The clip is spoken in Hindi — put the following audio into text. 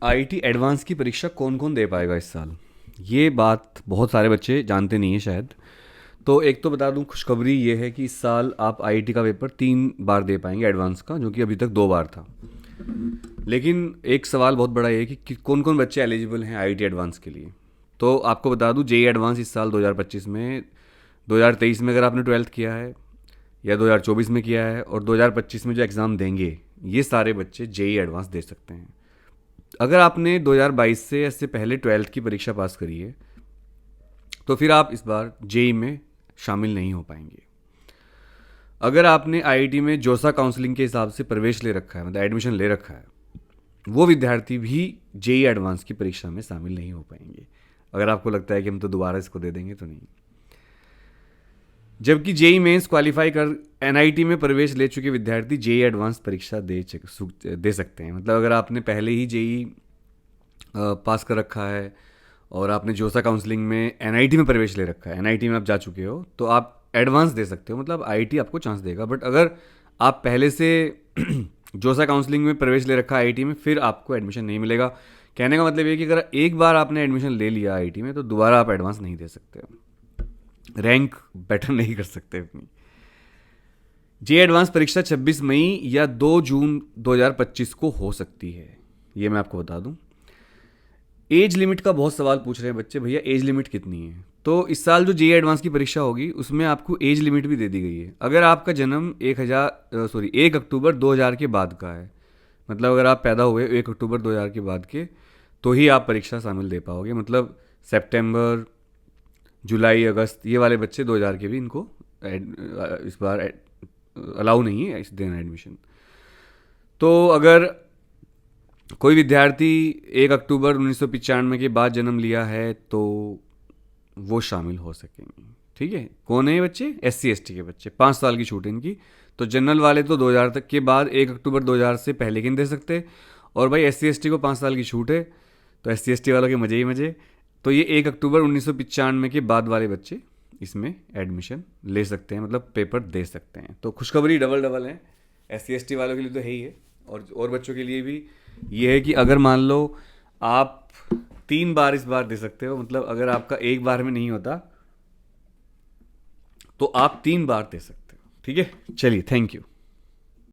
आईआईटी एडवांस की परीक्षा कौन कौन दे पाएगा इस साल? ये बात बहुत सारे बच्चे जानते नहीं हैं शायद। तो एक तो बता दूं, खुशखबरी ये है कि इस साल आप आईआईटी का पेपर 3 बार दे पाएंगे एडवांस का, जो कि अभी तक 2 बार था। लेकिन एक सवाल बहुत बड़ा ये है कि कौन कौन बच्चे एलिजिबल हैं आईआईटी एडवांस के लिए। तो आपको बता दूं, जेई एडवांस इस साल 2025 में, 2023 में अगर आपने ट्वेल्थ किया है या 2024 में किया है, और 2025 में जो एग्ज़ाम देंगे, ये सारे बच्चे जेई एडवांस दे सकते हैं। अगर आपने 2022 से इससे पहले ट्वेल्थ की परीक्षा पास करी है, तो फिर आप इस बार जेई में शामिल नहीं हो पाएंगे। अगर आपने आईआईटी में जोसा काउंसलिंग के हिसाब से प्रवेश ले रखा है, मतलब एडमिशन ले रखा है, वो विद्यार्थी भी जेई एडवांस की परीक्षा में शामिल नहीं हो पाएंगे। अगर आपको लगता है कि हम तो दोबारा इसको दे देंगे, तो नहीं। जबकि जेई मेंस क्वालिफाई कर एनआईटी में प्रवेश ले चुके विद्यार्थी जेई एडवांस परीक्षा दे सकते हैं। मतलब अगर आपने पहले ही जेई पास कर रखा है और आपने जोसा काउंसलिंग में एनआईटी में प्रवेश ले रखा है, एनआईटी में आप जा चुके हो, तो आप एडवांस दे सकते हो। मतलब आईआईटी आपको चांस देगा। बट अगर आप पहले से जोसा काउंसलिंग में प्रवेश ले रखा है आईआईटी में, फिर आपको एडमिशन नहीं मिलेगा। कहने का मतलब ये कि अगर एक बार आपने एडमिशन ले लिया आईआईटी में, तो दोबारा आप एडवांस नहीं दे सकते, रैंक बेटर नहीं कर सकते अपनी। जे एडवांस परीक्षा 26 मई या 2 जून 2025 को हो सकती है, ये मैं आपको बता दूं। एज लिमिट का बहुत सवाल पूछ रहे हैं बच्चे, भैया एज लिमिट कितनी है? तो इस साल जो जे एडवांस की परीक्षा होगी, उसमें आपको एज लिमिट भी दे दी गई है। अगर आपका जन्म 1 अक्टूबर 2000 के बाद का है, मतलब अगर आप पैदा हुए 1 अक्टूबर 2000 के बाद के, तो ही आप परीक्षा शामिल दे पाओगे। मतलब सितंबर, जुलाई, अगस्त, ये वाले बच्चे 2000 के भी, इनको इस बार अलाउ नहीं है इस देना एडमिशन। तो अगर कोई विद्यार्थी 1 अक्टूबर 1995 के बाद जन्म लिया है, तो वो शामिल हो सकेंगे। ठीक है, कौन है ये बच्चे? SC ST के बच्चे, 5 साल की छूट है इनकी। तो जनरल वाले तो 2000 तक के बाद, 1 अक्टूबर 2000 से पहले के नहीं दे सकते। और भाई SC ST को 5 साल की छूट है, तो SC ST वालों के मजे ही मजे। तो ये 1 अक्टूबर 1995 के बाद वाले बच्चे इसमें एडमिशन ले सकते हैं, मतलब पेपर दे सकते हैं। तो खुशखबरी डबल डबल है। SC ST वालों के लिए तो है ही है, और बच्चों के लिए भी ये है कि अगर मान लो आप 3 बार इस बार दे सकते हो, मतलब अगर आपका एक बार में नहीं होता, तो आप 3 बार दे सकते हो। ठीक है, चलिए, थैंक यू।